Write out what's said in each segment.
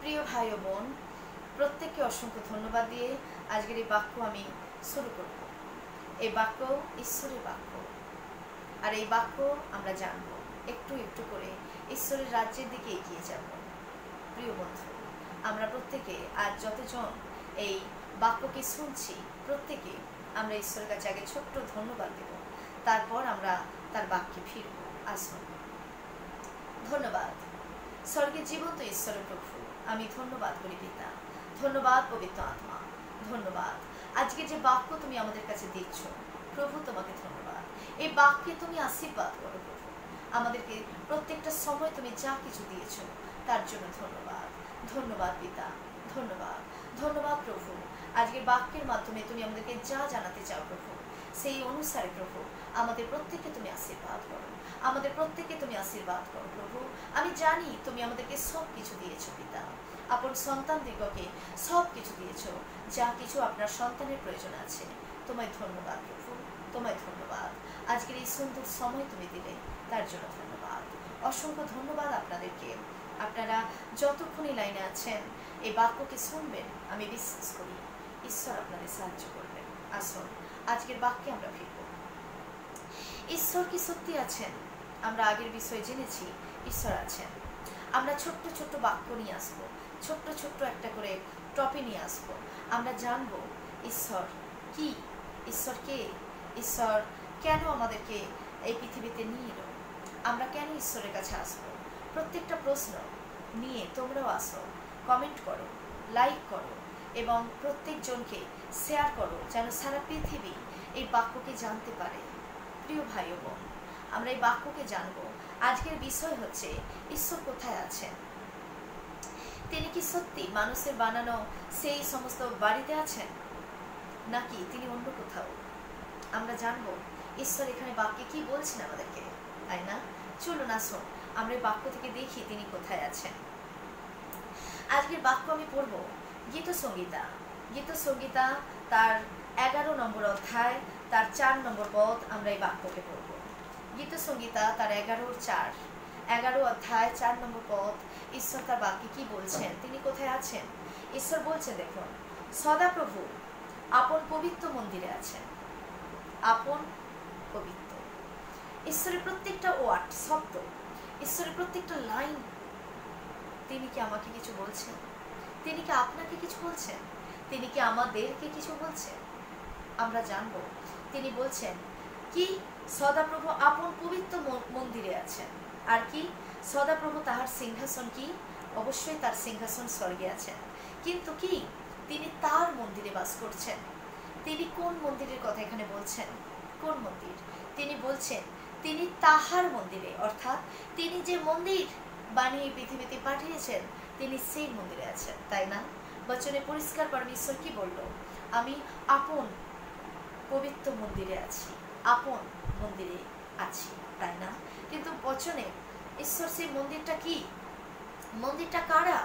প্রিয় ভাই ও বোন, প্রত্যেককে অসংখ্য ধন্যবাদ দিয়ে আজকের এই বাক্য আমি শুরু করব। এই বাক্য ঈশ্বরের বাক্য, আর এই বাক্য আমরা জানব, একটু একটু করে ঈশ্বরের রাজ্যের দিকে এগিয়ে যাব। প্রিয় বন্ধু, আমরা প্রত্যেকে আজ যতজন এই বাক্যকে শুনছি, প্রত্যেকে আমরা ঈশ্বরের কাছে আগে ছোট্ট ধন্যবাদ দেব, তারপর আমরা তার বাক্যে ফিরব। আসুন। ধন্যবাদ স্বর্গের জীবন্ত ঈশ্বরের প্রভু, আমি ধন্যবাদ করি পিতা, ধন্যবাদ পবিত্র আত্মা, ধন্যবাদ আজকে যে বাক্য তুমি আমাদের কাছে দিচ্ছ প্রভু, তোমাকে ধন্যবাদ। এই বাক্যে তুমি আশীর্বাদ করো প্রভু, আমাদেরকে প্রত্যেকটা সময় তুমি যা কিছু দিয়েছো তার জন্য ধন্যবাদ। ধন্যবাদ পিতা, ধন্যবাদ, ধন্যবাদ প্রভু। আজকের বাক্যের মাধ্যমে তুমি আমাদেরকে যা জানাতে চাও প্রভু, সেই অনুসারে প্রভু আমাদের প্রত্যেককে তুমি আশীর্বাদ করো, আমাদের প্রত্যেককে তুমি আশীর্বাদ করো প্রভু। আমি জানি তুমি আমাদেরকে সব কিছু দিয়েছো পিতা, আপন সন্তানদিগকে সব কিছু দিয়েছো, যা কিছু আপনার সন্তানের প্রয়োজন আছে। তোমায় ধন্যবাদ প্রভু, তোমায় ধন্যবাদ। আজকের এই সুন্দর সময় তুমি দিলে তার জন্য ধন্যবাদ, অসংখ্য ধন্যবাদ আপনাদেরকে। আপনারা যতক্ষণই লাইনে আছেন এই বাক্যকে শুনবেন, আমি বিশ্বাস করি ঈশ্বর আপনাদের সাহায্য করবেন। আসুন আজকের বাক্যে আমরা ফিরব। ঈশ্বর কি সত্যি আছেন? আমরা আগের বিষয়ে জেনেছি ঈশ্বর আছেন। আমরা ছোট্ট ছোট্ট বাক্য নিয়ে আসবো, ছোট্ট ছোট্ট একটা করে টপিক নিয়ে আসবো। আমরা জানবো ঈশ্বর কি, ঈশ্বর কে, ঈশ্বর কেন আমাদেরকে এই পৃথিবীতে নিয়ে এলো, আমরা কেন ঈশ্বরের কাছে আসবো। প্রত্যেকটা প্রশ্ন নিয়ে তোমরাও আসো, কমেন্ট করো, লাইক করো এবং প্রত্যেকজনকে শেয়ার করো, যেন সারা পৃথিবী এই বাক্যকে জানতে পারে। প্রিয় ভাই ও বোন, আমরা এই বাক্যকে জানবো। আজকের বিষয় হচ্ছে ঈশ্বর কোথায় আছেন। তিনি কি সত্যি মানুষের বানানো সেই সমস্ত বাড়িতে আছেন, নাকি তিনি অন্য কোথাও? আমরা জানবো ঈশ্বর এখানে বাক্যে কি বলছেন আমাদেরকে, তাই না? চলুন আসুন আমরা এই বাক্য থেকে দেখি তিনি কোথায় আছেন। আজকের বাক্য আমি পড়ব গীত সংগীতা, গীত সংগীতা তার 11 নম্বর অধ্যায়, তার 4 নম্বর পদ। আমরা এই বাক্যকে পড়ব। গীত সংগীতা তার 11 অধ্যায় 4 নম্বর পদ। ঈশ্বর তার বাক্যে কি বলছেন, তিনি কোথায় আছেন। ঈশ্বর বলছেন, দেখুন, সদাপ্রভু আপন পবিত্র মন্দিরে আছেন। আপন পবিত্র, ঈশ্বরের প্রত্যেকটা ওয়ার্ড, শব্দ, ঈশ্বরের প্রত্যেকটা লাইন, তিনি কি আমাকে কিছু বলছেন? তিনি কি আপনাকে কিছু বলছেন? তিনি কি আমাদেরকে কিছু বলছেন? আমরা জানবো তিনি বলছেন কি, সদাপ্রভু আপন পবিত্র মন্দিরে আছেন। আর কি, সদাপ্রভু তাহার সিংহাসন কি, অবশ্যই তার সিংহাসন স্বর্গে আছেন, কিন্তু কি তিনি তার মন্দিরে বাস করছেন। তিনি কোন মন্দিরের কথা এখানে বলছেন? কোন মন্দির? তিনি বলছেন তিনি তাহার মন্দিরে, অর্থাৎ তিনি যে মন্দির বানিয়ে পৃথিবীতে পাঠিয়েছেন তিনি সেই মন্দিরে আছেন, তাই না? বচনে পরিষ্কার পরমেশ্বর কি বলল? আমি আপন পবিত্র মন্দিরে আছি, আপন মন্দিরে আছি, তাই না? কিন্তু বচনে ঈশ্বর সেই মন্দিরটা কি, মন্দিরটা কারা,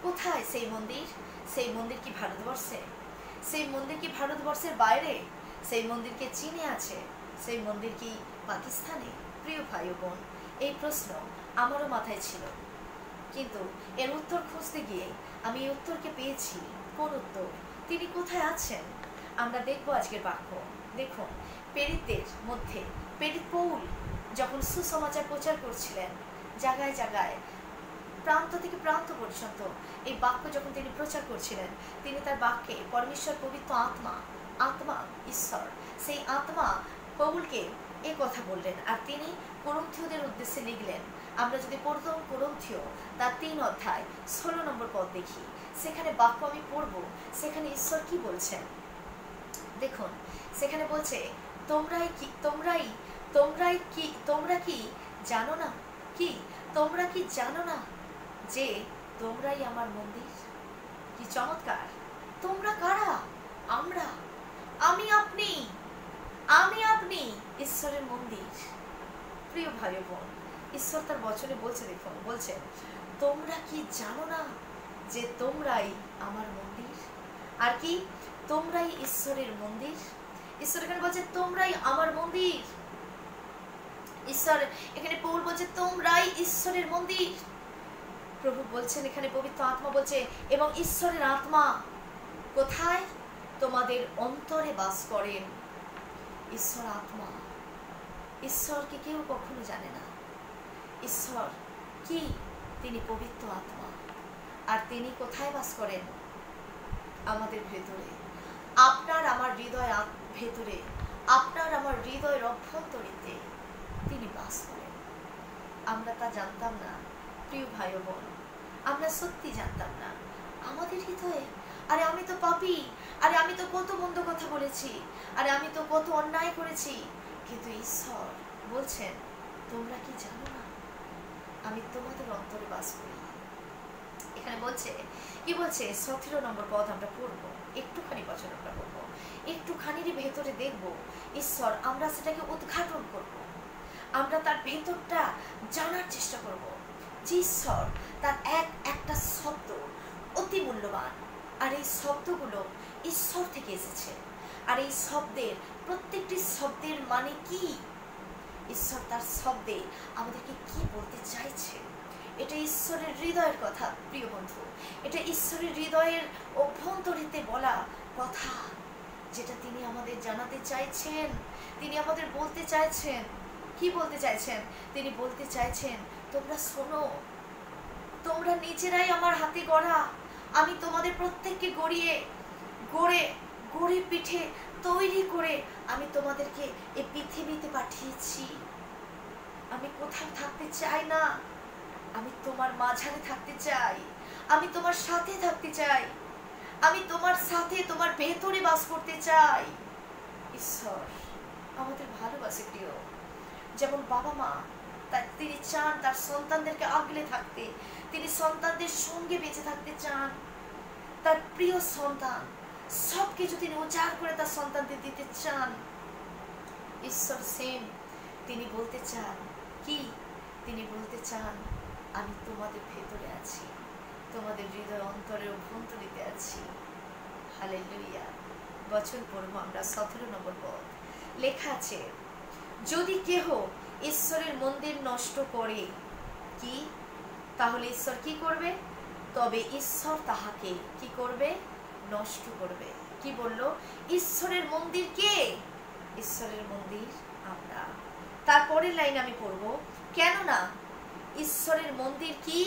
কোথায় সেই মন্দির? সেই মন্দির কি ভারতবর্ষে? সেই মন্দির কি ভারতবর্ষের বাইরে? সেই মন্দির কি চীনে আছে? সেই মন্দির কি পাকিস্তানে? প্রিয় ভাই ও বোন, এই প্রশ্ন আমারও মাথায় ছিল, কিন্তু এর উত্তর খুঁজতে গিয়ে আমি এই উত্তরকে পেয়েছি। কোন উত্তর? তিনি কোথায় আছেন আমরা দেখব আজকের বাক্য। দেখুন, প্রেরিতদের মধ্যে প্রেরিত পৌল যখন সুসমাচার প্রচার করছিলেন জায়গায় জায়গায়, প্রান্ত থেকে প্রান্ত পর্যন্ত, এই বাক্য যখন তিনি প্রচার করছিলেন, তিনি তার বাক্যে পরমেশ্বর পবিত্র আত্মা, আত্মা ঈশ্বর, সেই আত্মা পৌলকে এ কথা বললেন, আর তিনি করন্থীয়দের উদ্দেশ্যে লিখলেন। আমরা যদি প্রথম করন্থীয় তার 3 অধ্যায় 16 নম্বর পদ দেখি, সেখানে বাক্য আমি পড়ব, সেখানে ঈশ্বর কি বলছেন দেখুন। সেখানে বলছে, তোমরা কি জানো না, কি তোমরা কি জানো না যে তোমরাই আমার মন্দির? কি চমৎকার! তোমরা কারা? আমরা, আমি আপনি ঈশ্বরের মন্দির। প্রিয় ভাই বোন, ঈশ্বর তার বচনে বলছে, দেখুন, বলছে তোমরা কি জানো না যে তোমরাই আমার মন্দির? আর কি, তোমরাই ঈশ্বরের মন্দির। ঈশ্বর এখানে বলছে তোমরাই আমার মন্দির। ঈশ্বর এখানে পৌল বলছে তোমরাই ঈশ্বরের মন্দির। প্রভু বলছেন এখানে, পবিত্র আত্মা বলছে, এবং ঈশ্বরের আত্মা কোথায়? তোমাদের অন্তরে বাস করেন। ঈশ্বর আত্মা। ঈশ্বরকে কেউ কখনো জানে না। ঈশ্বর কি? তিনি পবিত্র আত্মা। আর তিনি কোথায় বাস করেন? আমাদের ভেতরে। আপনার আমার হৃদয় ভেতরে, আপনার আমার হৃদয়ের অভ্যন্তরীতে তিনি বাস করেন। আমরা তা জানতাম না প্রিয় ভাই ও বোন, আমরা সত্যি জানতাম না। আমাদের হৃদয়ে, আরে আমি তো পাপী, আরে আমি তো কত মন্দ কথা বলেছি, আরে আমি তো কত অন্যায় করেছি, কিন্তু ঈশ্বর বলছেন তোমরা কি জানো না আমি তোমাদের অন্তরে বাস করি। এখানে বলছে কি বলছে? 17 নম্বর পদ আমরা পড়বো, একটুখানি বচন আমরা পড়বো, একটুখানির ভেতরে দেখবো ঈশ্বর, আমরা সেটাকে উদ্ঘাটন করব, আমরা তার ভেতরটা জানার চেষ্টা করব যে ঈশ্বর তার একটা শব্দ অতি মূল্যবান, আর এই শব্দগুলো ঈশ্বর থেকে এসেছে। আর এই শব্দের প্রত্যেকটি শব্দের মানে কি? ঈশ্বর তার শব্দে আমাদেরকে কি বলতে চাইছে? এটা ঈশ্বরের হৃদয়ের কথা প্রিয় বন্ধু, এটা ঈশ্বরের হৃদয়ের অভ্যন্তরীতে বলা কথা, যেটা তিনি আমাদের জানাতে চাইছেন, তিনি আমাদের বলতে চাইছেন। কি বলতে চাইছেন? তিনি বলতে চাইছেন তোমরা শোনো, তোমরা নিজেরাই আমার হাতে গড়া, আমি তোমাদের প্রত্যেককে গড়ে পিঠে তৈরি করে আমি তোমাদেরকে এই পৃথিবীতে পাঠিয়েছি। আমি কোথাও থাকতে চাই না, আমি তোমার মাঝারে থাকতে চাই, আমি তোমার সাথে থাকতে চাই, আমি তোমার সাথে তোমার ভেতরে বাস করতে চাই। ঈশ্বর আমাদের ভালোবাসে প্রিয়, যেমন বাবা মা তিনি চান তার সন্তানদেরকে আগলে থাকতে, তিনি সন্তানদের সঙ্গে বেঁচে থাকতে চান। তার প্রিয় সন্তান সব কিছু তিনি উজাড় করে তার সন্তানদের দিতে চান। ঈশ্বর সেম তিনি বলতে চান কি? তিনি বলতে চান আমি তোমাদের ভেতরে আছি, তোমাদের হৃদয় অন্তরের অভ্যন্তরীতে আছি। হালেলুয়া। বচন পড়ব আমরা 17 নম্বর পদ। লেখা আছে, যদি কেহ ঈশ্বরের মন্দির নষ্ট করে, কি তাহলে ঈশ্বর কি করবে? তবে ঈশ্বর তাহাকে কি করবে? নষ্ট করবে। কি বলল? ঈশ্বরের মন্দির কে? ঈশ্বরের মন্দির আমরা। তারপরের লাইন আমি পড়ব, কেননা ঈশ্বরের মন্দির কি?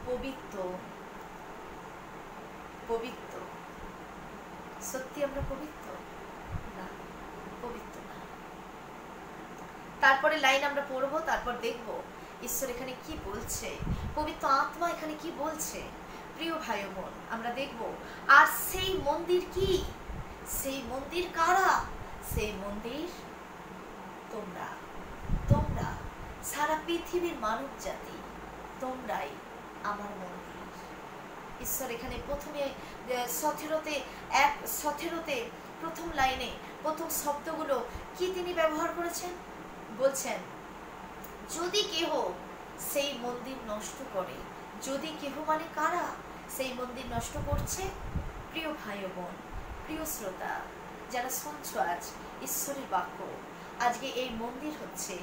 পবিত্র। পবিত্র। সত্যি আমরা পবিত্র না? পবিত্র না। তারপরে লাইন আমরা পড়বো, তারপর দেখব ঈশ্বর এখানে কি বলছে, পবিত্র আত্মা এখানে কি বলছে। প্রিয় ভাই ও বোন, আমরা দেখব আর সেই মন্দির কি? সেই মন্দির কারা? সেই মন্দির তোমরা। তোমরা সারা পৃথিবীর মানব জাতি, তোমরাই আমার মন্দির। ঈশ্বর এখানে প্রথমে 17তে প্রথম লাইনে প্রথম শব্দগুলো কি তিনি ব্যবহার করেছেন? বলছেন যদি কেহ সেই মন্দির নষ্ট করে। যদি কেহ মানে কারা সেই মন্দির নষ্ট করছে? প্রিয় ভাই ও বোন, প্রিয় শ্রোতা, যারা শুনছো আজ ঈশ্বরের বাক্য, আজকে এই মন্দির হচ্ছে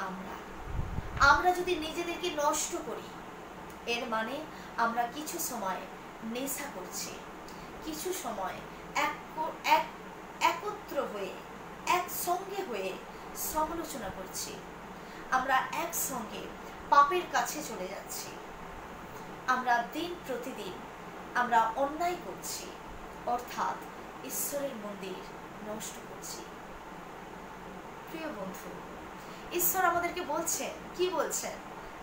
আমরা। আমরা যদি নিজেদেরকে নষ্ট করি, এর মানে আমরা কিছু সময় নেশা করছি, কিছু সময় একত্র হয়ে একসঙ্গে হয়ে সমালোচনা করছি, আমরা একসঙ্গে পাপের কাছে চলে যাচ্ছি, আমরা দিন প্রতিদিন আমরা অন্যায় করছি, অর্থাৎ ঈশ্বরের মন্দির নষ্ট করছি। প্রিয় বন্ধু, ঈশ্বর আমাদেরকে বলছেন, কি বলছেন?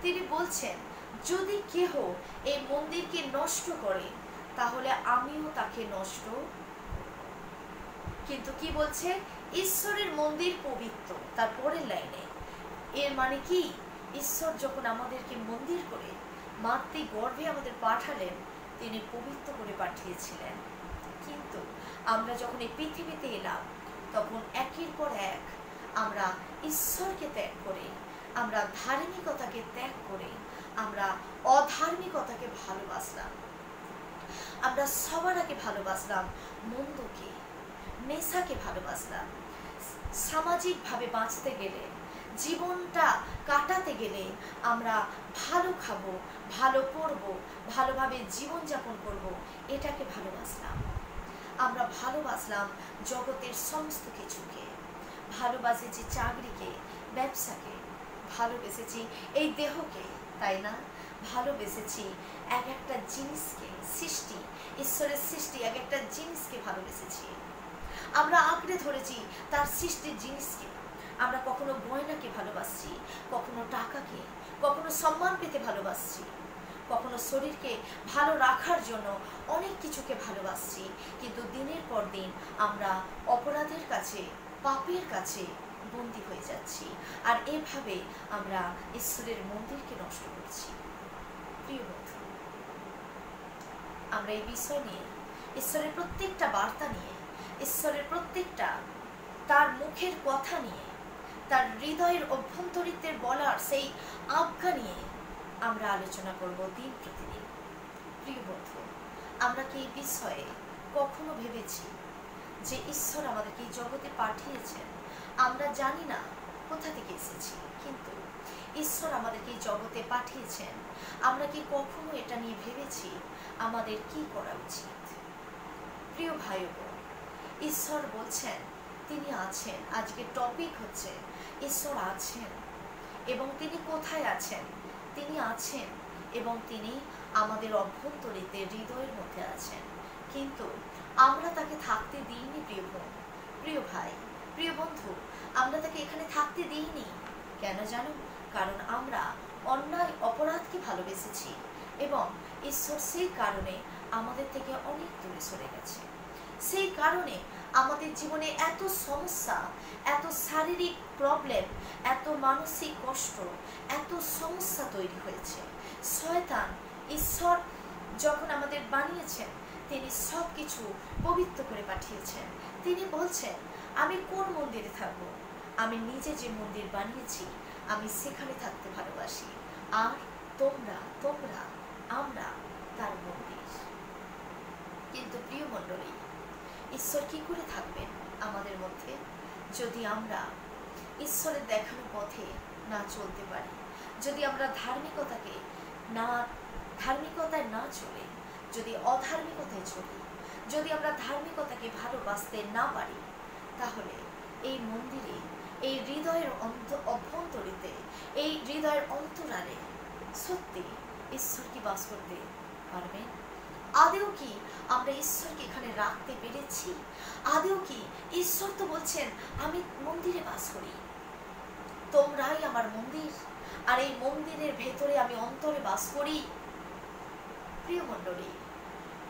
তিনি বলছেন যদি কেহ এই মন্দিরকে নষ্ট করে তাহলে আমিও তাকে নষ্ট। কিন্তু কি বলছে? ঈশ্বরের মন্দির পবিত্র। তারপরের লাইনে এর মানে কি? ঈশ্বর যখন আমাদেরকে মন্দির করে মাতৃ গর্ভে আমাদের পাঠালেন, তিনি পবিত্র করে পাঠিয়েছিলেন। কিন্তু আমরা যখন এই পৃথিবীতে এলাম, তখন একের পর এক আমরা ঈশ্বরকে ত্যাগ করে, আমরা ধার্মিকতাকে ত্যাগ করে, আমরা অধার্মিকতাকে ভালোবাসলাম, আমরা সবার আগে ভালোবাসলাম মন্দকে, নেশাকে ভালোবাসলাম। সামাজিকভাবে বাঁচতে গেলে, জীবনটা কাটাতে গেলে আমরা ভালো খাবো, ভালো পড়বো, ভালোভাবে জীবনযাপন করব, এটাকে ভালোবাসলাম। আমরা ভালোবাসলাম জগতের সমস্ত কিছুকে, ভালোবাসেছি চাকরিকে, ব্যবসাকে, ভালোবেসেছি এই দেহকে, তাই না? ভালোবেসেছি এক একটা জিনিসকে, সৃষ্টি, ঈশ্বরের সৃষ্টি এক একটা জিনিসকে ভালোবেসেছি। আমরা আঁকড়ে ধরেছি তার সৃষ্টির জিনিসকে। আমরা কখনো গয়নাকে ভালোবাসছি, কখনো টাকাকে, কখনো সম্মান পেতে ভালোবাসছি, কখনো শরীরকে ভালো রাখার জন্য অনেক কিছুকে ভালোবাসছি। কিন্তু দিনের পর দিন আমরা অপরাধের কাছে, পাপের কাছে বন্দী হয়ে যাচ্ছি, আর এভাবে আমরা ঈশ্বরের মন্দিরকে নষ্ট করছি। প্রিয় বন্ধু, আমরা এই বিষয় নিয়ে, ঈশ্বরের প্রত্যেকটা বার্তা নিয়ে, ঈশ্বরের প্রত্যেকটা তার মুখের কথা নিয়ে, তার হৃদয়ের অভ্যন্তরিত্বের বলার সেই আজ্ঞা নিয়ে আমরা আলোচনা করব দিন প্রতিদিন। প্রিয় বন্ধু, আমরা কি এই বিষয়ে কখনো ভেবেছি যে ঈশ্বর আমাদেরকে এই জগতে পাঠিয়েছেন? আমরা জানি না কোথা থেকে এসেছি, কিন্তু ঈশ্বর আমাদেরকে এই জগতে পাঠিয়েছেন। আমরা কি কখনো এটা নিয়ে ভেবেছি আমাদের কি করা উচিত? প্রিয় ভাই বোন, ঈশ্বর বলছেন তিনি আছেন। আজকের টপিক হচ্ছে ঈশ্বর আছেন, এবং তিনি কোথায় আছেন? তিনি আছেন এবং তিনি আমাদের অভ্যন্তরীতে, হৃদয়ের মধ্যে আছেন, কিন্তু আমরা তাকে থাকতে দিইনি। প্রিয় বোন, প্রিয় ভাই, প্রিয় বন্ধু, আমরা তাকে এখানে থাকতে দিইনি। কেন জানো? কারণ আমরা অন্যায়, অপরাধকে ভালোবেসেছি, এবং ঈশ্বর সেই কারণে আমাদের থেকে অনেক দূরে সরে গেছে। সেই কারণে আমাদের জীবনে এত সমস্যা, এত শারীরিক প্রবলেম, এত মানসিক কষ্ট, এত সমস্যা তৈরি হয়েছে। শয়তান, ঈশ্বর যখন আমাদের বানিয়েছেন, তিনি সব কিছু পবিত্র করে পাঠিয়েছেন। তিনি বলছেন, আমি কোন মন্দিরে থাকবো? আমি নিজে যে মন্দির বানিয়েছি, আমি সেখানে থাকতে ভালোবাসি, আর তোমরা, আমরা তার মন্দির। কিন্তু প্রিয় মণ্ডলী, ঈশ্বর কি করে থাকবেন আমাদের মধ্যে যদি আমরা ঈশ্বরের দেখানো পথে না চলতে পারি? যদি আমরা ধার্মিকতায় না চলে, যদি অধার্মিকতায় চলি, যদি আমরা ধার্মিকতাকে ভালোবাসতে না পারি, তাহলে এই মন্দিরে, এই হৃদয়ের অভ্যন্তরীতে, এই হৃদয়ের অন্তরালে সত্যি ঈশ্বর কি বাস করতে পারবেন? আদেও কি আমরা ঈশ্বরকে এখানে রাখতে পেরেছি? আদেও কি ঈশ্বর তো বলছেন, আমি মন্দিরে বাস করি, তোমরাই আমার মন্দির, আর এই মন্দিরের ভেতরে আমি অন্তরে বাস করি। প্রিয় মণ্ডলী,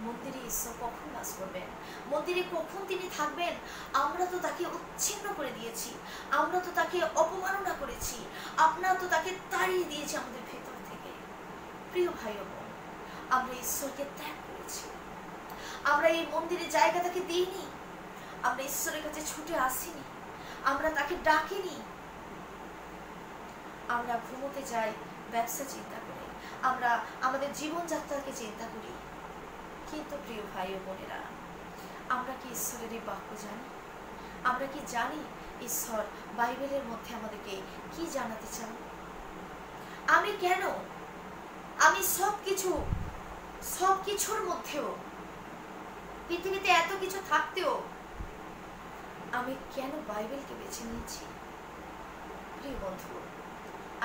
মন্দিরে ঈশ্বর কখন বাস করবেন? মন্দিরে কখন তিনি থাকবেন? আমরা তো তাকে উচ্ছিন্ন করে দিয়েছি, আমরা তো তাকে অপমাননা করেছি, আমরা তো তাকে তাড়িয়ে দিয়েছি আমাদের ভেতর থেকে। প্রিয় ভাই ও বোন, আমরা ঈশ্বরকে ত্যাগ করেছি, আমরা এই মন্দিরে জায়গা তাকে দিইনি, আমরা ঈশ্বরের কাছে ছুটে আসিনি, আমরা তাকে ডাকিনি। আমরা ঘুমোতে যাই ব্যবসা চিন্তা করে, আমরা আমাদের জীবনযাত্রাকে চিন্তা করি। কিন্তু প্রিয় ভাই ও বোনেরা, আমরা কি ঈশ্বরের এই বাক্য জানি? আমরা কি জানি ঈশ্বর বাইবেলের মধ্যে আমাদেরকে কি জানাতে চান? আমি কেন, আমি সবকিছুর মধ্যেও, পৃথিবীতে এত কিছু থাকতেও আমি কেন বাইবেলকে বেছে নিয়েছি? প্রিয় বন্ধু,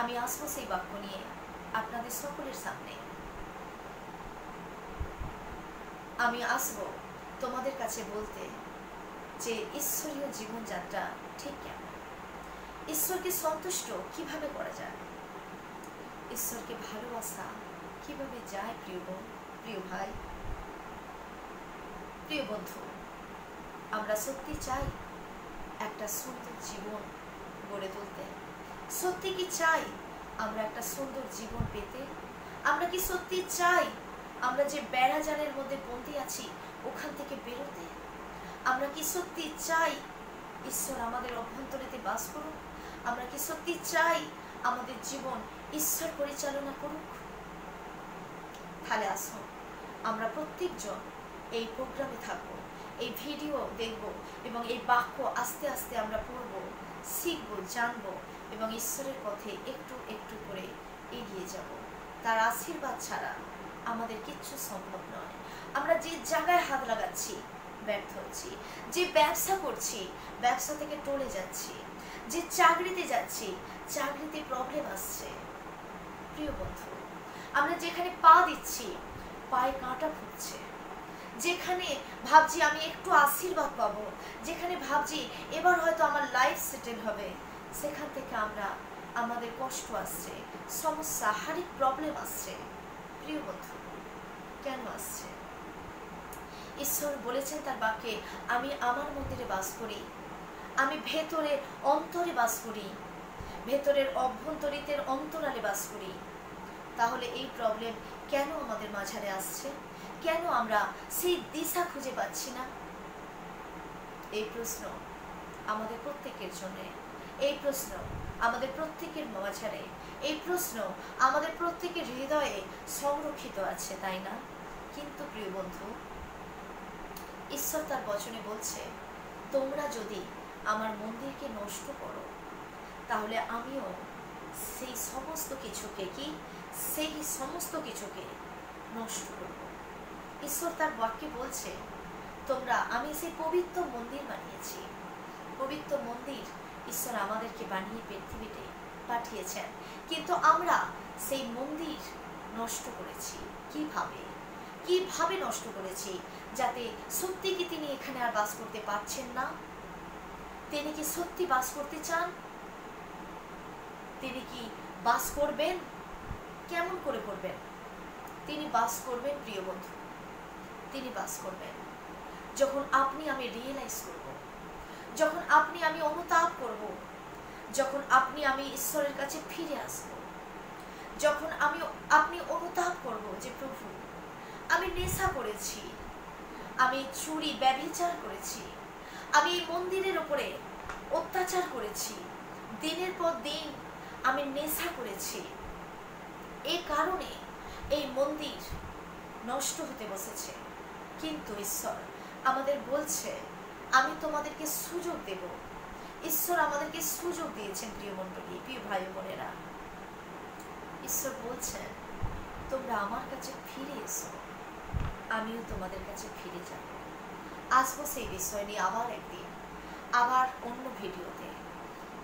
আমি আসবো সেই বাক্য নিয়ে আপনাদের সকলের সামনে। আমি আসবো তোমাদের কাছে বলতে যে ঈশ্বরীয় জীবনযাত্রা ঠিক কেমন, ঈশ্বরকে সন্তুষ্ট কিভাবে করা যায়, ঈশ্বরকে ভালোবাসা কিভাবে যায়। প্রিয় বোন, প্রিয় ভাই, প্রিয় বন্ধু, আমরা সত্যি চাই একটা সুন্দর জীবন গড়ে তুলতে? সত্যি কি চাই আমরা একটা সুন্দর জীবন পেতে? আমরা কি সত্যি চাই আমরা যে বেড়াজালের মধ্যে বন্দী আছি ওখান থেকে বেরোতে? আমরা কি সত্যি চাই ঈশ্বর আমাদের অভ্যন্তরেতে বাস করুক? আমরা কি সত্যি চাই আমাদের জীবন ঈশ্বর পরিচালনা করুক? তাহলে আসুন আমরা প্রত্যেকজন এই প্রোগ্রামে থাকবো, এই ভিডিও দেখব, এবং এই বাক্য আস্তে আস্তে আমরা পড়ব, শিখবো, জানবো এবং ঈশ্বরের পথে একটু একটু করে এগিয়ে যাব। তার আশীর্বাদ ছাড়া আমাদের কিচ্ছু সম্ভব নয়। আমরা যে জায়গায় হাত লাগাচ্ছি ব্যর্থ হচ্ছি, যে ব্যবসা করছি ব্যবসা থেকে টলে যাচ্ছি, যে চাকরিতে যাচ্ছি চাকরিতে প্রবলেম আসছে। প্রিয় বন্ধু, আমরা যেখানে পা দিচ্ছি পায়ে কাঁটা ফুটছে, যেখানে ভাবছি আমি একটু আশীর্বাদ পাবো, যেখানে ভাবছি এবার হয়তো আমার লাইফ সেটেল হবে, সেখান থেকে আমাদের কষ্ট আসছে, সমস্যা, শারীরিক প্রবলেম আসছে। প্রিয় বন্ধু, কেন আসছে? ঈশ্বর বলেছেন তার বাক্যে, আমি আমার মন্দিরে বাস করি, আমি ভেতরে অন্তরে বাস করি, ভেতরের অভ্যন্তরীতের অন্তরালে বাস করি। তাহলে এই প্রবলেম কেন আমাদের মাঝারে আসছে? কেন আমরা সেই দিশা খুঁজে পাচ্ছি না? এই প্রশ্ন আমাদের প্রত্যেকের জন্য, এই প্রশ্ন আমাদের প্রত্যেকের মাঝারে, এই প্রশ্ন আমাদের প্রত্যেকের হৃদয়ে সংরক্ষিত আছে, তাই না? কিন্তু প্রিয় বন্ধু, ঈশ্বর তার বচনে বলছে, তোমরা যদি আমার মন্দিরকে নষ্ট করো তাহলে আমিও সেই সমস্ত কিছুকে নষ্ট করব। ঈশ্বর তার বাক্যে বলছে, আমি সেই পবিত্র মন্দির বানিয়েছি। পবিত্র মন্দির ঈশ্বর আমাদেরকে বানিয়ে পৃথিবীতে পাঠিয়েছেন, কিন্তু আমরা সেই মন্দির নষ্ট করেছি। কিভাবে নষ্ট করেছি? যাতে সত্যি কি তিনি এখানে আর বাস করতে পারছেন না? তিনি কি সত্যি বাস করতে চান? তিনি কি বাস করবেন? কেমন করে করবেন? তিনি বাস করবেন প্রিয় বন্ধু, তিনি বাস করবেন যখন আপনি আমি রিয়েলাইজ করব, যখন আপনি আমি অনুতাপ করব, যখন আপনি আমি ঈশ্বরের কাছে ফিরে আসব, যখন আপনি অনুতাপ করব যে প্রভু, আমি নেশা করেছি, আমি চুরি ব্যভিচার করেছি, আমি এই মন্দিরের উপরে অত্যাচার করেছি, দিনের পর দিন আমি নেশা করেছি, এই কারণে এই মন্দির নষ্ট হতে বসেছে। কিন্তু ঈশ্বর আমাদের বলছে, আমি তোমাদেরকে সুযোগ দেব। ঈশ্বর আমাদেরকে সুযোগ দিয়েছেন প্রিয় মণ্ডলী, প্রিয় ভাই বোনেরা। ঈশ্বর বলছেন, তোমরা আমার কাছে ফিরে এসো, আমিও তোমাদের কাছে ফিরে যাব। আসবো সেই বিষয় নিয়ে আবার একদিন, আবার অন্য ভিডিওতে।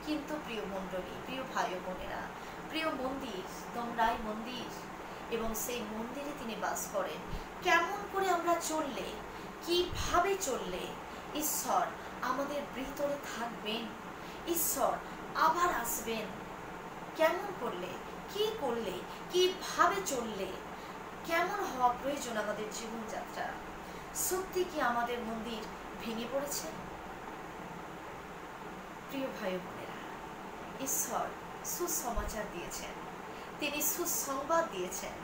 কিন্তু প্রিয় মণ্ডলী, প্রিয় ভাই বোনেরা, প্রিয় মন্দির, তোমরাই মন্দির এবং সেই মন্দিরে তিনি বাস করেন। কেমন করে আমরা চললে, কিভাবে চললে ঈশ্বর আমাদের ভিতরে থাকবেন, ঈশ্বর আবার আসবেন? কেমন করলে, কি করলে, কিভাবে চললে, কেমন হওয়া প্রয়োজন আমাদের জীবনযাত্রা? সত্যি কি আমাদের মন্দির ভেঙে পড়েছে? প্রিয় ভাই বোনেরা, ঈশ্বর সুসমাচার দিয়েছেন, তিনি সুসংবাদ দিয়েছেন,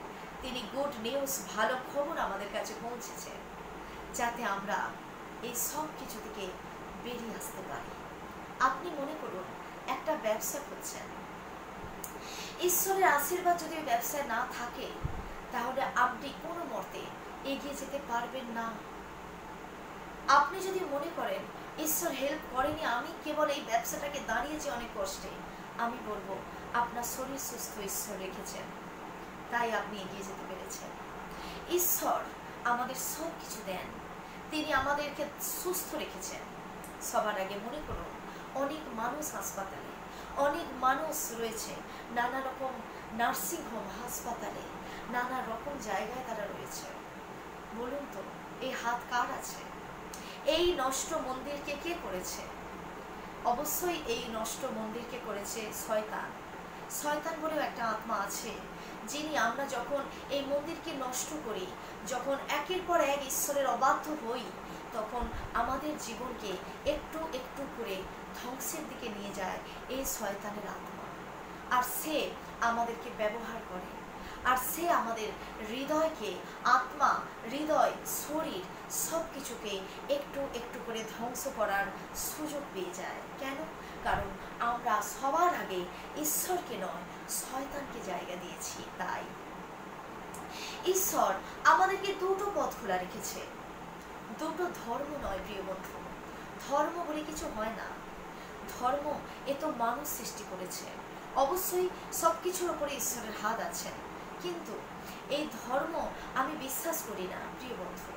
তিনি গুড নিউজ, ভালো খবর আমাদের কাছে পৌঁছেছে, যাতে আমরা এই সব কিছু থেকে বেরিয়ে আসতে পারি। আপনি মনে করুন একটা ব্যবসা করছেন, ঈশ্বরের আশীর্বাদ যদি ওই ব্যবসায় না থাকে তাহলে আপনি কোনো মতে এগিয়ে যেতে পারবেন না। আপনি যদি মনে করেন ঈশ্বর হেল্প করেনি, আমি কেবল এই ব্যবসাটাকে দাঁড়িয়েছি অনেক কষ্টে, আমি বলবো আপনার শরীর সুস্থ ঈশ্বর রেখেছেন, তাই আপনি এগিয়ে যেতে পেরেছেন। ঈশ্বর আমাদের সব কিছু দেন, তিনি আমাদেরকে সুস্থ রেখেছেন। সবার আগে মনে করুন, অনেক মানুষ হাসপাতালে, অনেক মানুষ রয়েছে নানা রকম নার্সিং হোম, হাসপাতালে, নানা রকম জায়গায় তারা রয়েছে। বলুন তো, এই হাত কার আছে? এই নষ্ট মন্দিরকে কে করেছে? অবশ্যই এই নষ্ট মন্দিরকে করেছে শয়তান। শয়তান বলেও একটা আত্মা আছে, যিনি আমরা যখন এই মন্দিরকে নষ্ট করি, যখন একের পর এক ঈশ্বরের অবাধ্য হই, তখন আমাদের জীবনকে একটু একটু করে ধ্বংসের দিকে নিয়ে যায় এই শয়তানের আত্মা। আর সে আমাদেরকে ব্যবহার করে, আর সে আমাদের হৃদয়কে, আত্মা, হৃদয়, শরীর সব কিছুকে একটু একটু করে ধ্বংস করার সুযোগ পেয়ে যায়। কেন? কারণ আমরা সবার আগে ঈশ্বরকে নয়, শয়তানকে জায়গা দিয়েছি। তাই ঈশ্বর আমাদেরকে দুটো পথ খোলা রেখেছে, দুটো ধর্ম নয় প্রিয় বন্ধু। ধর্ম বলে কিছু হয় না, ধর্ম এ তো মানুষ সৃষ্টি করেছে, অবশ্যই সব কিছুর ওপরে ঈশ্বরের হাত আছেন, কিন্তু এই ধর্ম আমি বিশ্বাস করি না প্রিয় বন্ধু।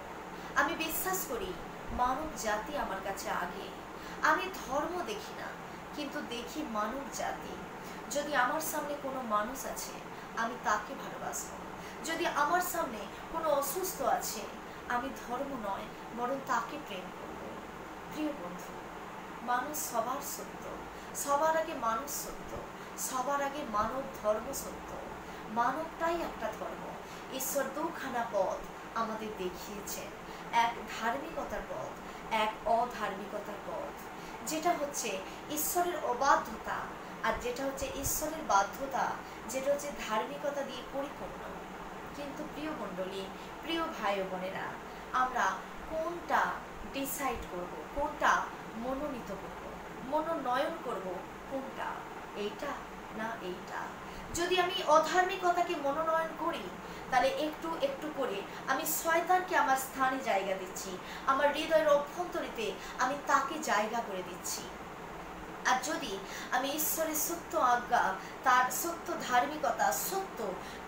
আমি বিশ্বাস করি মানব জাতি আমার কাছে আগে। আমি ধর্ম দেখি না, কিন্তু দেখি মানব জাতি। যদি আমার সামনে কোনো মানুষ আছে, আমি তাকে ভালোবাসবো। যদি আমার সামনে কোনো অসুস্থ আছে, আমি ধর্ম নয় বরং তাকে প্রেম করব। প্রিয় বন্ধু, মানুষ সবার সত্য, সবার আগে মানুষ সত্য, সবার আগে মানব ধর্ম সত্য। মানবটাই একটা ধর্ম। ঈশ্বর দুখানা পথ আমাদের দেখিয়েছেন, এক ধার্মিকতার পথ, এক অধার্মিকতার পথ। যেটা হচ্ছে ঈশ্বরের অবাধ্যতা, আর যেটা হচ্ছে ঈশ্বরের বাধ্যতা, যেটা হচ্ছে ধার্মিকতা দিয়ে পরিপূর্ণ। কিন্তু প্রিয় মণ্ডলী, প্রিয় ভাই ও বোনেরা, আমরা কোনটা ডিসাইড করব, কোনটা মনোনীত করব, মনোনয়ন করব, কোনটা এইটা না এইটা? যদি আমি অধার্মিকতাকে মনোনয়ন করি, তাহলে একটু একটু করে আমি শয়তানকে আমার স্থানে জায়গা দিচ্ছি, আমার হৃদয়ের অভ্যন্তরীতে আমি তাকে জায়গা করে দিচ্ছি। আর যদি আমি ঈশ্বরের সত্য আজ্ঞা, তার সত্য ধার্মিকতা, সত্য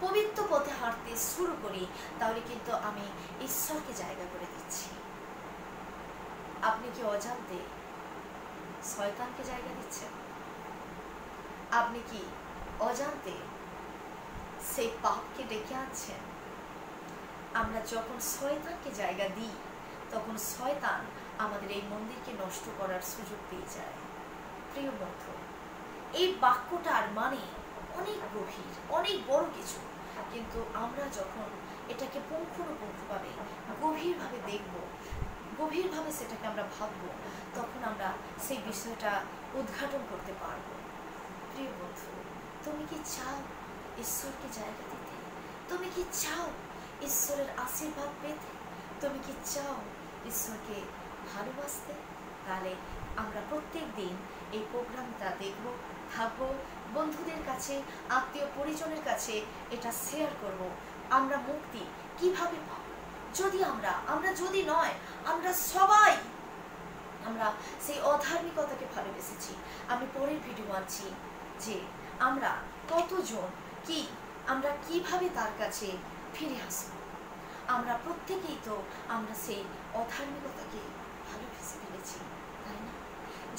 পবিত্র পথে হাঁটতে শুরু করি, তাহলে কিন্তু আমি ঈশ্বরকে জায়গা করে দিচ্ছি। আপনি কি অজান্তে শয়তানকে জায়গা দিচ্ছেন? আপনি কি অজান্তে সেই পাপকে ডেকে আনছেন? আমরা যখন শয়তানকে জায়গা দিই, তখন শয়তান আমাদের এই মন্দিরকে নষ্ট করার সুযোগ পেয়ে যায়। প্রিয় বন্ধু, এই বাক্যটার মানে অনেক গভীর, অনেক বড় কিছু, কিন্তু আমরা যখন এটাকে পুঙ্খানুপুঙ্খভাবে গভীরভাবে দেখব, গভীরভাবে সেটাকে আমরা ভাববো, তখন আমরা সেই বিষয়টা উদ্ঘাটন করতে পারবো। প্রিয় বন্ধু, তুমি কি চাও ঈশ্বরকে জায়গা দিতে? তুমি কি চাও ঈশ্বরের আশীর্বাদ পেতে? তুমি কি চাও ঈশ্বরকে ভালোবাসতে? তাহলে আমরা প্রত্যেক দিন এই প্রোগ্রামটা দেখব, থাকবো, বন্ধুদের কাছে, আত্মীয় পরিজনের কাছে এটা শেয়ার করব। আমরা মুক্তি কিভাবে পাব? যদি আমরা যদি নয়, আমরা সবাই আমরা সেই অধার্মিকতাকে ভালোবেসেছি। আমি পরের ভিডিও আনছি যে আমরা কতজন কি, আমরা কিভাবে তার কাছে ফিরে আসব। আমরা প্রত্যেকেই তো আমরা সেই অধার্মিকতাকে ভালোবেসে ফেলেছি, তাই না?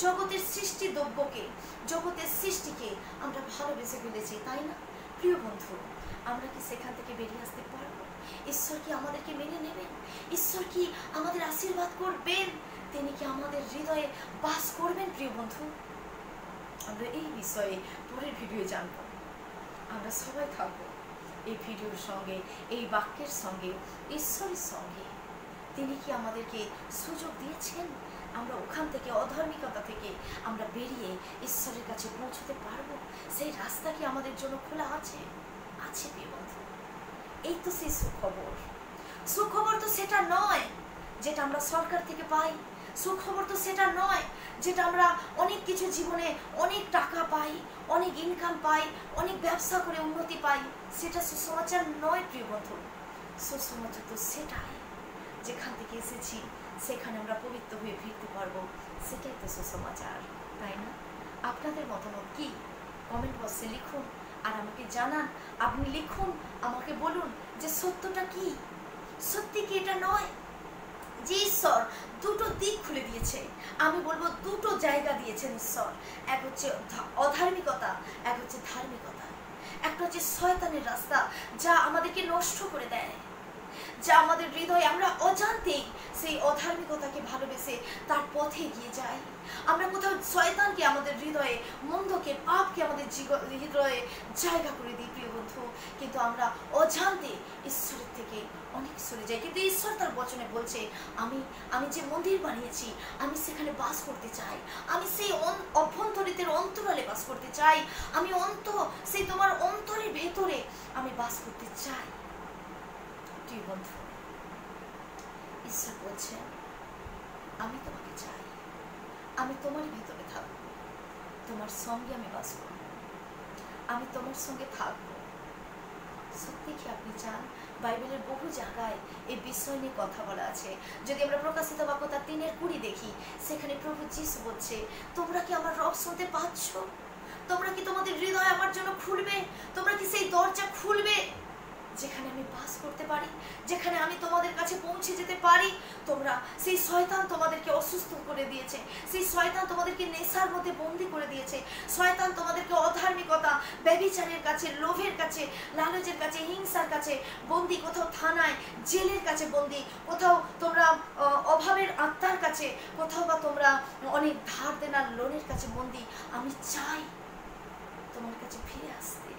জগতের সৃষ্টি দ্রব্যকে, জগতের সৃষ্টিকে আমরা ভালোবেসে ফেলেছি, তাই না? প্রিয় বন্ধু, আমরা কি সেখান থেকে বেরিয়ে আসতে পারবো? ঈশ্বর কি আমাদেরকে মেনে নেবেন? ঈশ্বর কি আমাদের আশীর্বাদ করবেন? তিনি কি আমাদের হৃদয়ে বাস করবেন? প্রিয় বন্ধু, আমরা এই বিষয়ে পরের ভিডিও জানবো। আমরা সবাই থাকবো এই ভিডিওর সঙ্গে, এই বাক্যের সঙ্গে, ঈশ্বরের সঙ্গে। তিনি কি আমাদেরকে সুযোগ দিয়েছেন? আমরা ওখান থেকে, অধার্মিকতা থেকে আমরা বেরিয়ে ঈশ্বরের কাছে পৌঁছতে পারবো? সেই রাস্তা কি আমাদের জন্য খোলা আছে? আছে প্রিয় বন্ধু। এই তো সেই সুখবর। সুখবর তো সেটা নয় যেটা আমরা সরকার থেকে পাই। সুখবর তো সেটা নয় যেটা আমরা অনেক কিছু জীবনে অনেক টাকা পাই, অনেক ইনকাম পাই, অনেক ব্যবসা করে উন্নতি পাই। সেটা সুসমাচার নয় প্রিয় বন্ধু। সুসমাচার তো সেটাই, যেখান থেকে এসেছি সেখানে আমরা পবিত্র হয়ে ফিরতে পারবো। সেটাই তো সুসমাচার, তাই না? আপনাদের মতামত কি? কমেন্ট বক্সে লিখুন আর আমাকে জানান। আপনি লিখুন, আমাকে বলুন যে সত্যটা কি। সত্যি কি এটা নয় যে ঈশ্বর দুটো দিক খুলে দিয়েছে? আমি বলবো দুটো জায়গা দিয়েছেন ঈশ্বর। এক হচ্ছে অধার্মিকতা, এক হচ্ছে ধার্মিকতা। একটা হচ্ছে শয়তানের রাস্তা, যা আমাদেরকে নষ্ট করে দেয়, যা আমাদের হৃদয়ে আমরা অজান্তেই সেই অধার্মিকতাকে ভালোবেসে তার পথে এগিয়ে যাই। আমরা কোথাও শয়তানকে আমাদের হৃদয়ে, মন্দকে, পাপকে আমাদের হৃদয়ে জায়গা করে দিই প্রিয় বন্ধু। কিন্তু আমরা অজান্তে ঈশ্বরের থেকে অনেক সরে যাই। কিন্তু ঈশ্বর তার বচনে বলছে, আমি যে মন্দির বানিয়েছি, আমি সেখানে বাস করতে চাই। আমি সেই অভ্যন্তরীতের অন্তরালে বাস করতে চাই। আমি সেই তোমার অন্তরের ভেতরে আমি বাস করতে চাই। প্রিয় বন্ধু, ঈশ্বর বলছেন, আমি তোমাকে চাই, আমি তোমারই ভেতরে থাকবো, তোমার সঙ্গে আমি বাস করব, আমি তোমার সঙ্গে থাকবো। সত্যি কি আপনি চান? বাইবেলের বহু জায়গায় এই বিষয় নিয়ে কথা বলা আছে। যদি আমরা প্রকাশিত বাক্য তার 3:20 দেখি, সেখানে প্রভু যিশু বলছে, তোমরা কি আমার রব শুনতে পাচ্ছ? তোমরা কি তোমাদের হৃদয় আমার জন্য খুলবে? তোমরা কি সেই দরজা খুলবে যেখানে আমি বাস করতে পারি, যেখানে আমি তোমাদের কাছে পৌঁছে যেতে পারি? তোমরা সেই শয়তান তোমাদেরকে অসুস্থ করে দিয়েছে, সেই শয়তান তোমাদেরকে নেশার মধ্যে বন্দি করে দিয়েছে, শয়তান তোমাদেরকে অধার্মিকতা, ব্যভিচারের কাছে, লোভের কাছে, লালচের কাছে, হিংসার কাছে বন্দি, কোথাও থানায় জেলের কাছে বন্দি, কোথাও তোমরা অভাবের আত্মার কাছে, কোথাও বা তোমরা অনেক ধার দেনার লোনের কাছে বন্দি। আমি চাই তোমার কাছে ফিরে আসতে,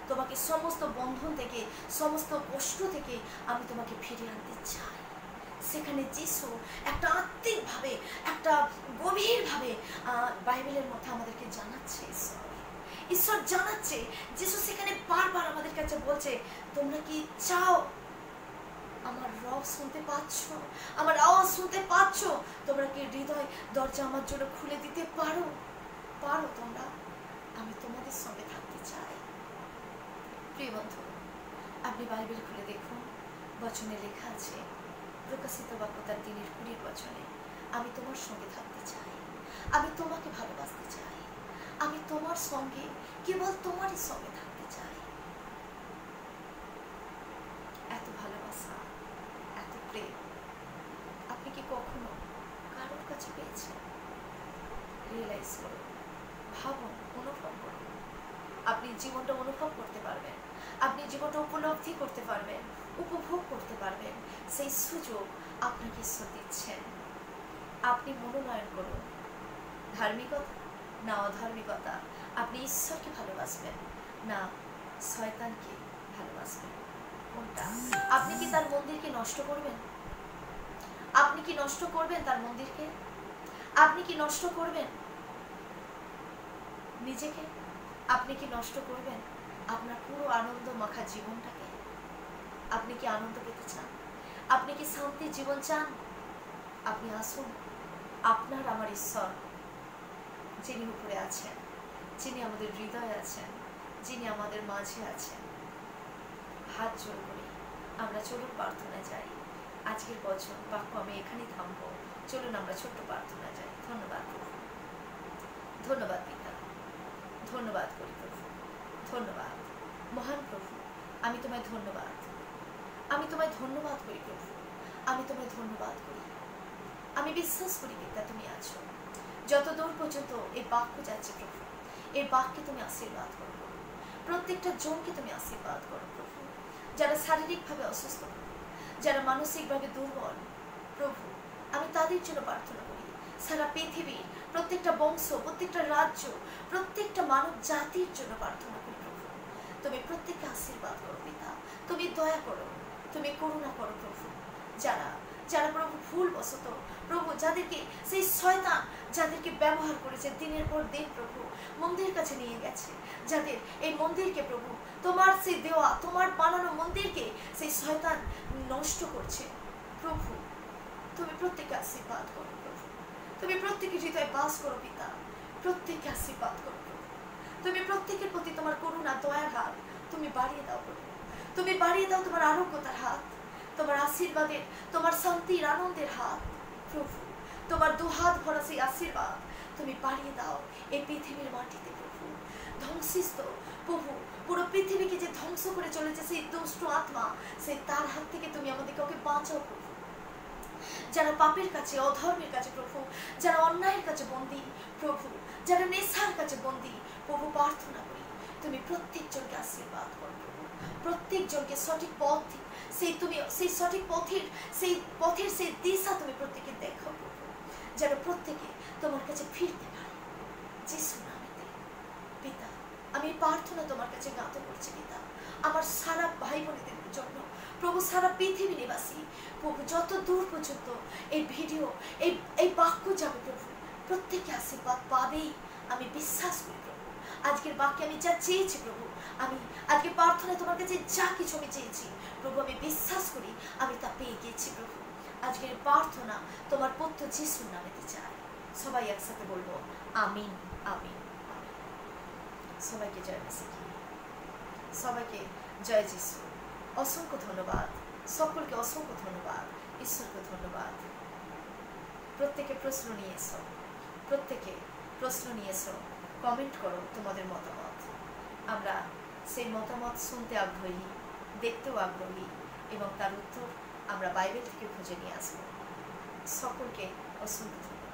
তোমাকে সমস্ত বন্ধন থেকে, সমস্ত কষ্ট থেকে আমি তোমাকে ফিরিয়ে আনতে চাই। সেখানে যিশু একটা আত্মিকভাবে, একটা গভীরভাবে বাইবেলের মধ্যে আমাদেরকে জানাচ্ছে, ঈশ্বর জানাচ্ছে। যিশু সেখানে বারবার আমাদের কাছে বলছে, তোমরা কি চাও? আমার রব শুনতে পাচ্ছ? আমার আওয়াজ শুনতে পাচ্ছ? তোমরা কি হৃদয় দরজা আমার জন্য খুলে দিতে পারো? তোমরা? আমি তোমাদের সঙ্গে থাকতে চাই। প্রিয় বন্ধু, আপনি বাইবেল খুলে দেখুন, বচনে লেখা আছে, প্রকাশিত বাক্য তার 3:20 বচনে, আমি তোমার সঙ্গে থাকতে চাই, আমি তোমাকে ভালোবাসতে চাই, আমি তোমার সঙ্গে, কেবল তোমারই সঙ্গে থাকতে চাই। এত ভালোবাসা, এত প্রেম আপনি কি কখনো কারোর কাছে পেয়েছেন? রিয়েলাইজ করুন, ভাবুন, অনুভব করুন। আপনি জীবনটা অনুভব করতে পারবেন, আপনি জীবনটা উপলব্ধি করতে পারবেন, উপভোগ করতে পারবেন। সেই সুযোগ আপনাকে ঈশ্বর দিচ্ছেন। আপনি মনোনয়ন করুন, ধার্মিকতা না অধার্মিকতা। আপনি ঈশ্বরকে ভালোবাসবেন না শয়তানকে ভালোবাসবেন? কোনটা? আপনি কি তার মন্দিরকে নষ্ট করবেন? আপনি কি নষ্ট করবেন তার মন্দিরকে? আপনি কি নষ্ট করবেন নিজেকে? আপনি কি নষ্ট করবেন আপনার পুরো আনন্দ মাখা জীবনটাকে? আপনি কি আনন্দ পেতে চান? আপনি কি শান্তির জীবন চান? আপনি আসুন, আপনার আমার ঈশ্বর যিনি উপরে আছেন, যিনি আমাদের হৃদয়ে আছেন, যিনি আমাদের মাঝে আছেন, হাত জোড় করে আমরা চলুন প্রার্থনা যাই। আজকের বচন বাক্য আমি এখানেই থামবো। চলুন আমরা ছোট্ট প্রার্থনা যাই। ধন্যবাদ প্রভু, ধন্যবাদ পিতা, ধন্যবাদ করি প্রভু, ধন্যবাদ মহান প্রভু। আমি তোমায় ধন্যবাদ, আমি তোমায় ধন্যবাদ করি প্রভু, আমি তোমায় ধন্যবাদ করি। আমি বিশ্বাস করি পিতা তুমি আছো। যত দূর পর্যন্ত এই বাক্য যাচ্ছে প্রভু, এই বাক্যে তুমি আশীর্বাদ করো প্রভু। প্রত্যেকটা জনকে তুমি আশীর্বাদ করো প্রভু। যারা শারীরিকভাবে অসুস্থ প্রভু, যারা মানসিকভাবে দুর্বল প্রভু, আমি তাদের জন্য প্রার্থনা করি। সারা পৃথিবীর প্রত্যেকটা বংশ, প্রত্যেকটা রাজ্য, প্রত্যেকটা মানব জাতির জন্য প্রার্থনা করি প্রভু। তুমি প্রত্যেককে আশীর্বাদ করো পিতা, তুমি দয়া করো, তুমি করুণা করো প্রভু। যারা যারা প্রভু ভুলবশত প্রভু, যাদেরকে সেই শয়তান যাদেরকে ব্যবহার করেছে দিনের পর দিন প্রভু, মন্দির কাছে নিয়ে গেছে, যাদের এই মন্দিরকে প্রভু, তোমার সেই দেওয়া, তোমার বানানো মন্দিরকে সেই শয়তান নষ্ট করছে প্রভু, তুমি প্রত্যেককে আশীর্বাদ করো প্রভু। তুমি প্রত্যেকের হৃদয়ে বাস করো পিতা, প্রত্যেককে আশীর্বাদ করো প্রভু। তুমি প্রত্যেকের প্রতি তোমার করুণা, দয়ার হাত তুমি বাড়িয়ে দাও প্রভু। তুমি বাড়িয়ে দাও তোমার আরোগ্যতার হাত, তোমার আশীর্বাদের, তোমার শান্তির, আনন্দের হাত প্রভু। তোমার দুহাত ভরা সেই আশীর্বাদ তুমি বাড়িয়ে দাও এই পৃথিবীর মাটিতে প্রভু। ধ্বংসিত প্রভু, পুরো পৃথিবীকে যে ধ্বংস করে চলেছে সেই দুষ্ট আত্মা, সেই তার হাত থেকে তুমি আমাদেরকে ওকে বাঁচাও প্রভু। যারা পাপের কাছে, অধর্মের কাছে প্রভু, যারা অন্যায়ের কাছে বন্দী প্রভু, যারা নেশার কাছে বন্দী প্রভু, প্রার্থনা করি তুমি প্রত্যেকজনকে আশীর্বাদ করো প্রভু। প্রত্যেকজনকে সঠিক পথ, সেই তুমি সেই সঠিক পথের সেই দিশা তুমি প্রত্যেকে দেখো প্রভু, যেন প্রত্যেকে তোমার কাছে ফিরতে পারে যিশুর নামেতে পিতা। আমি প্রার্থনা তোমার কাছে জ্ঞাত করছি পিতা, আমার সারা ভাই বোনেদের জন্য প্রভু, সারা পৃথিবী নিবাসী প্রভু, যত দূর পর্যন্ত এই ভিডিও, এই বাক্য যাবে প্রভু, প্রত্যেকে আশীর্বাদ পাবেই আমি বিশ্বাস করি প্রভু। আজকের বাক্যে আমি যা চেয়েছি প্রভু, আমি আজকে প্রার্থনায় তোমার কাছে যা কিছু আমি চেয়েছি প্রভু, আমি বিশ্বাস করি আমি তা পেয়ে গেছি প্রভু। আজকের প্রার্থনা তোমার পুত্র যিশুর নামেতে চাই। সবাই একসাথে বলবো আমিন, আমিন, আমিন। সবাইকে জয় মেসিহ, সবাইকে জয় যিশু। অসংখ্য ধন্যবাদ, সকলকে অসংখ্য ধন্যবাদ, ঈশ্বরকে ধন্যবাদ। প্রত্যেকে প্রশ্ন নিয়ে এসো, প্রত্যেকে প্রশ্ন নিয়ে এসো, কমেন্ট করো তোমাদের মতামত। আমরা সেই মতামত শুনতে আগ্রহী, দেখতেও আগ্রহী, এবং তার উত্তর আমরা বাইবেল থেকে খুঁজে নিয়ে আসবো। সকলকে অসংখ্য ধন্যবাদ।